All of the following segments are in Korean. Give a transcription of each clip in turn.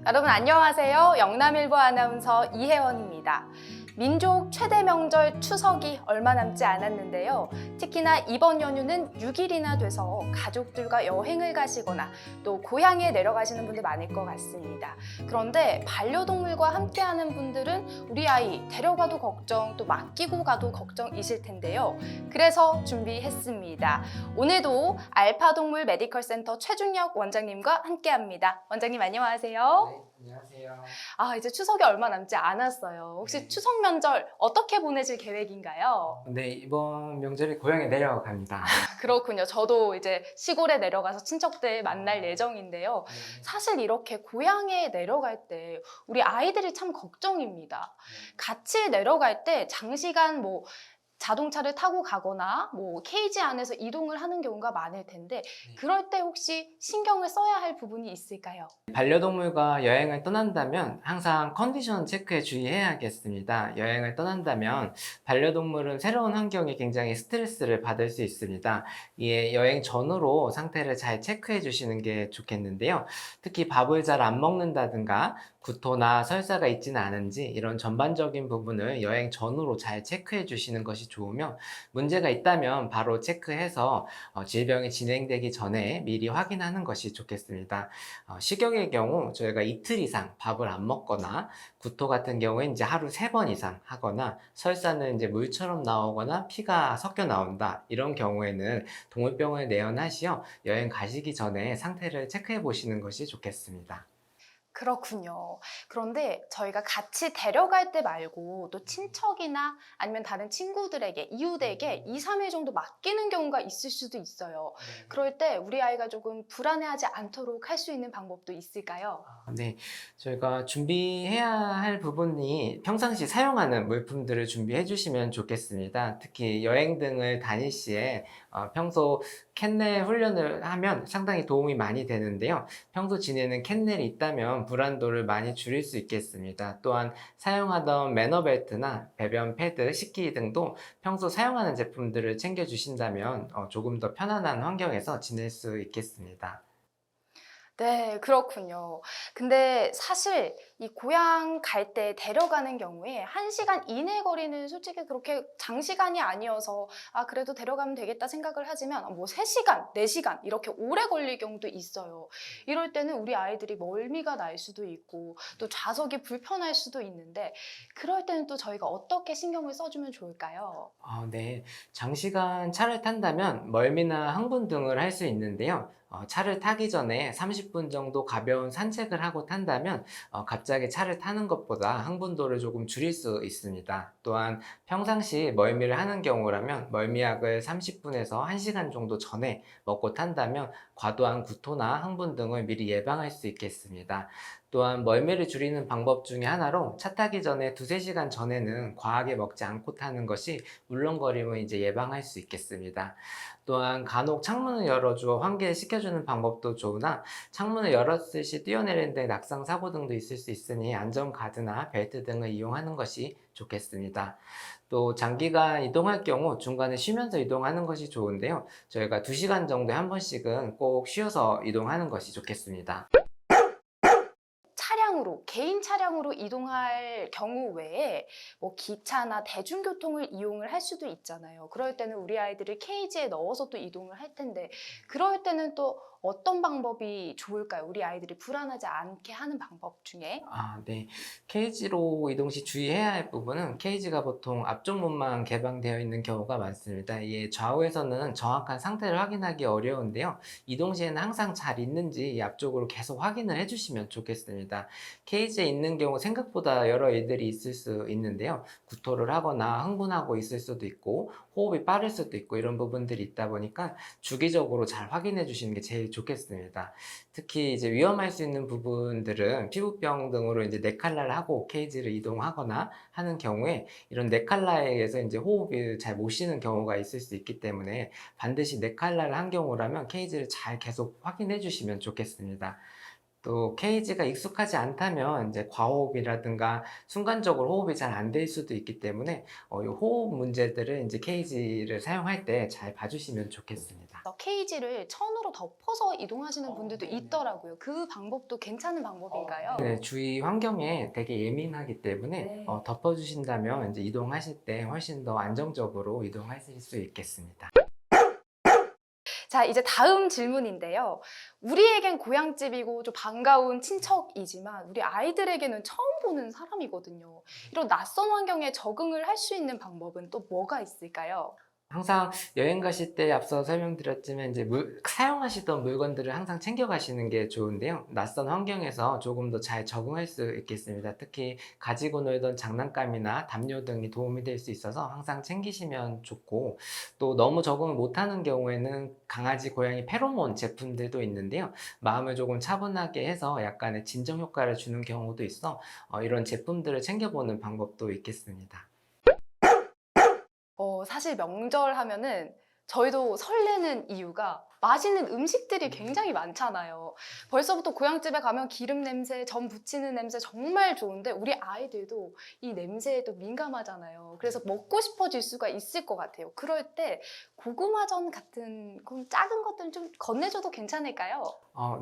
여러분 안녕하세요. 영남일보 아나운서 이혜원입니다. 민족 최대 명절 추석이 얼마 남지 않았는데요. 특히나 이번 연휴는 6일이나 돼서 가족들과 여행을 가시거나 또 고향에 내려가시는 분들 많을 것 같습니다. 그런데 반려동물과 함께하는 분들은 우리 아이 데려가도 걱정, 또 맡기고 가도 걱정이실 텐데요. 그래서 준비했습니다. 오늘도 알파동물 메디컬센터 최중혁 원장님과 함께합니다. 원장님 안녕하세요. 네, 안녕하세요. 이제 추석이 얼마 남지 않았어요. 혹시 네. 추석 명절 어떻게 보내실 계획인가요? 네, 이번 명절에 고향에 내려갑니다. 그렇군요. 저도 이제 시골에 내려가서 친척들 만날 예정인데요. 네. 사실 이렇게 고향에 내려갈 때 우리 아이들이 참 걱정입니다. 같이 내려갈 때 장시간 자동차를 타고 가거나 케이지 안에서 이동을 하는 경우가 많을 텐데 그럴 때 혹시 신경을 써야 할 부분이 있을까요? 반려동물과 여행을 떠난다면 항상 컨디션 체크에 주의해야겠습니다. 여행을 떠난다면 반려동물은 새로운 환경에 굉장히 스트레스를 받을 수 있습니다. 이에 여행 전후로 상태를 잘 체크해 주시는 게 좋겠는데요. 특히 밥을 잘 안 먹는다든가 구토나 설사가 있지는 않은지 이런 전반적인 부분을 여행 전후로 잘 체크해 주시는 것이 좋으며, 문제가 있다면 바로 체크해서 질병이 진행되기 전에 미리 확인하는 것이 좋겠습니다. 식욕의 경우 저희가 이틀 이상 밥을 안 먹거나, 구토 같은 경우에 이제 하루 3번 이상 하거나, 설사는 이제 물처럼 나오거나 피가 섞여 나온다, 이런 경우에는 동물병원에 내원하시어 여행 가시기 전에 상태를 체크해 보시는 것이 좋겠습니다. 그렇군요. 그런데 저희가 같이 데려갈 때 말고 또 친척이나 아니면 다른 친구들에게, 이웃에게 2, 3일 정도 맡기는 경우가 있을 수도 있어요. 그럴 때 우리 아이가 조금 불안해하지 않도록 할 수 있는 방법도 있을까요? 네, 저희가 준비해야 할 부분이 평상시 사용하는 물품들을 준비해 주시면 좋겠습니다. 특히 여행 등을 다닐 시에 평소 캔넬 훈련을 하면 상당히 도움이 많이 되는데요. 평소 지내는 캔넬이 있다면 불안도를 많이 줄일 수 있겠습니다. 또한 사용하던 매너벨트나 배변 패드, 식기 등도 평소 사용하는 제품들을 챙겨 주신다면 조금 더 편안한 환경에서 지낼 수 있겠습니다. 네, 그렇군요. 근데 사실 이 고향 갈 때 데려가는 경우에 1시간 이내 거리는 솔직히 그렇게 장시간이 아니어서 그래도 데려가면 되겠다 생각을 하지만 3시간, 4시간 이렇게 오래 걸릴 경우도 있어요. 이럴 때는 우리 아이들이 멀미가 날 수도 있고 또 좌석이 불편할 수도 있는데 그럴 때는 또 저희가 어떻게 신경을 써주면 좋을까요? 네. 장시간 차를 탄다면 멀미나 흥분 등을 할 수 있는데요. 차를 타기 전에 30분 정도 가벼운 산책을 하고 탄다면 갑자기 차를 타는 것보다 흥분도를 조금 줄일 수 있습니다. 또한 평상시 멀미를 하는 경우라면 멀미약을 30분에서 1시간 정도 전에 먹고 탄다면 과도한 구토나 흥분 등을 미리 예방할 수 있겠습니다. 또한 멀미를 줄이는 방법 중에 하나로 차 타기 전에 2~3시간 전에는 과하게 먹지 않고 타는 것이 울렁거림을 이제 예방할 수 있겠습니다. 또한 간혹 창문을 열어주어 환기를 시켜주는 방법도 좋으나, 창문을 열었을 시 뛰어내리는 데 낙상 사고 등도 있을 수 있으니 안전가드나 벨트 등을 이용하는 것이 좋겠습니다. 또 장기간 이동할 경우 중간에 쉬면서 이동하는 것이 좋은데요. 저희가 2시간 정도에 한 번씩은 꼭 쉬어서 이동하는 것이 좋겠습니다. 개인 차량으로 이동할 경우 외에 기차나 대중교통을 이용을 할 수도 있잖아요. 그럴 때는 우리 아이들을 케이지에 넣어서 또 이동을 할 텐데 그럴 때는 또 어떤 방법이 좋을까요? 우리 아이들이 불안하지 않게 하는 방법 중에. 네. 케이지로 이동 시 주의해야 할 부분은, 케이지가 보통 앞쪽 문만 개방되어 있는 경우가 많습니다. 이에 좌우에서는 정확한 상태를 확인하기 어려운데요. 이동 시에는 항상 잘 있는지 이 앞쪽으로 계속 확인을 해주시면 좋겠습니다. 케이지에 있는 경우 생각보다 여러 일들이 있을 수 있는데요. 구토를 하거나 흥분하고 있을 수도 있고 호흡이 빠를 수도 있고 이런 부분들이 있다 보니까 주기적으로 잘 확인해 주시는 게 제일 좋겠습니다. 특히 이제 위험할 수 있는 부분들은 피부병 등으로 이제 뇌칼라를 하고 케이지를 이동하거나 하는 경우에, 이런 뇌칼라에 의해서 이제 호흡을 잘 못 쉬는 경우가 있을 수 있기 때문에 반드시 뇌칼라를 한 경우라면 케이지를 잘 계속 확인해 주시면 좋겠습니다. 또 케이지가 익숙하지 않다면 이제 과호흡이라든가 순간적으로 호흡이 잘 안 될 수도 있기 때문에 이 호흡 문제들을 이제 케이지를 사용할 때 잘 봐주시면 좋겠습니다. 케이지를 천으로 덮어서 이동하시는 분들도 있더라고요. 그 방법도 괜찮은 방법인가요? 네, 주위 환경에 되게 예민하기 때문에 네. 덮어주신다면 이제 이동하실 때 훨씬 더 안정적으로 이동하실 수 있겠습니다. 자, 이제 다음 질문인데요. 우리에겐 고향집이고 좀 반가운 친척이지만 우리 아이들에게는 처음 보는 사람이거든요. 이런 낯선 환경에 적응을 할 수 있는 방법은 또 뭐가 있을까요? 항상 여행 가실 때 앞서 설명드렸지만 이제 사용하시던 물건들을 항상 챙겨 가시는 게 좋은데요. 낯선 환경에서 조금 더 잘 적응할 수 있겠습니다. 특히 가지고 놀던 장난감이나 담요 등이 도움이 될 수 있어서 항상 챙기시면 좋고, 또 너무 적응을 못하는 경우에는 강아지, 고양이 페로몬 제품들도 있는데요. 마음을 조금 차분하게 해서 약간의 진정 효과를 주는 경우도 있어 이런 제품들을 챙겨보는 방법도 있겠습니다. 사실 명절 하면은 저희도 설레는 이유가 맛있는 음식들이 굉장히 많잖아요. 벌써부터 고향집에 가면 기름 냄새, 전 부치는 냄새 정말 좋은데 우리 아이들도 이 냄새에도 민감하잖아요. 그래서 먹고 싶어질 수가 있을 것 같아요. 그럴 때 고구마전 같은 그런 작은 것들 좀 건네줘도 괜찮을까요?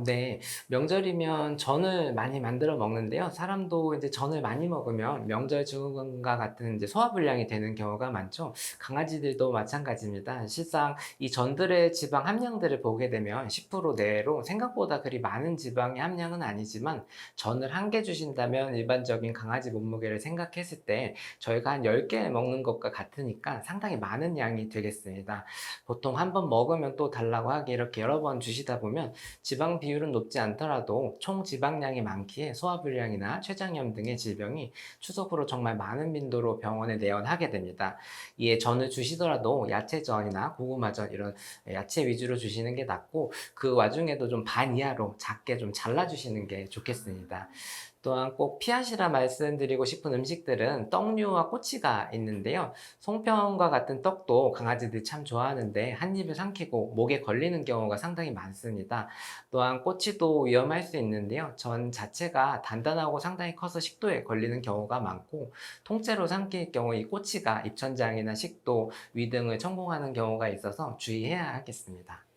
네. 명절이면 전을 많이 만들어 먹는데요. 사람도 이제 전을 많이 먹으면 명절 증후군과 같은 이제 소화불량이 되는 경우가 많죠. 강아지들도 마찬가지입니다. 실상 이 전들의 지방 함량들을 보게 되면 10% 내로 생각보다 그리 많은 지방의 함량은 아니지만, 전을 한 개 주신다면 일반적인 강아지 몸무게를 생각했을 때 저희가 한 10개 먹는 것과 같으니까 상당히 많은 양이 되겠습니다. 보통 한 번 먹으면 또 달라고 하기 이렇게 여러 번 주시다 보면 지방 비율은 높지 않더라도 총 지방량이 많기에 소화불량이나 췌장염 등의 질병이 추석으로 정말 많은 빈도로 병원에 내원하게 됩니다. 이에 전을 주시더라도 야채전이나 고구마전 이런 야채 위주로 주시는 게 낫고, 그 와중에도 좀 반 이하로 작게 좀 잘라주시는 게 좋겠습니다. 또한 꼭 피하시라 말씀드리고 싶은 음식들은 떡류와 꼬치가 있는데요. 송편과 같은 떡도 강아지들이 참 좋아하는데 한 입에 삼키고 목에 걸리는 경우가 상당히 많습니다. 또한 꼬치도 위험할 수 있는데요. 전 자체가 단단하고 상당히 커서 식도에 걸리는 경우가 많고, 통째로 삼킬 경우 이 꼬치가 입천장이나 식도, 위 등을 천공하는 경우가 있어서 주의해야 하겠습니다.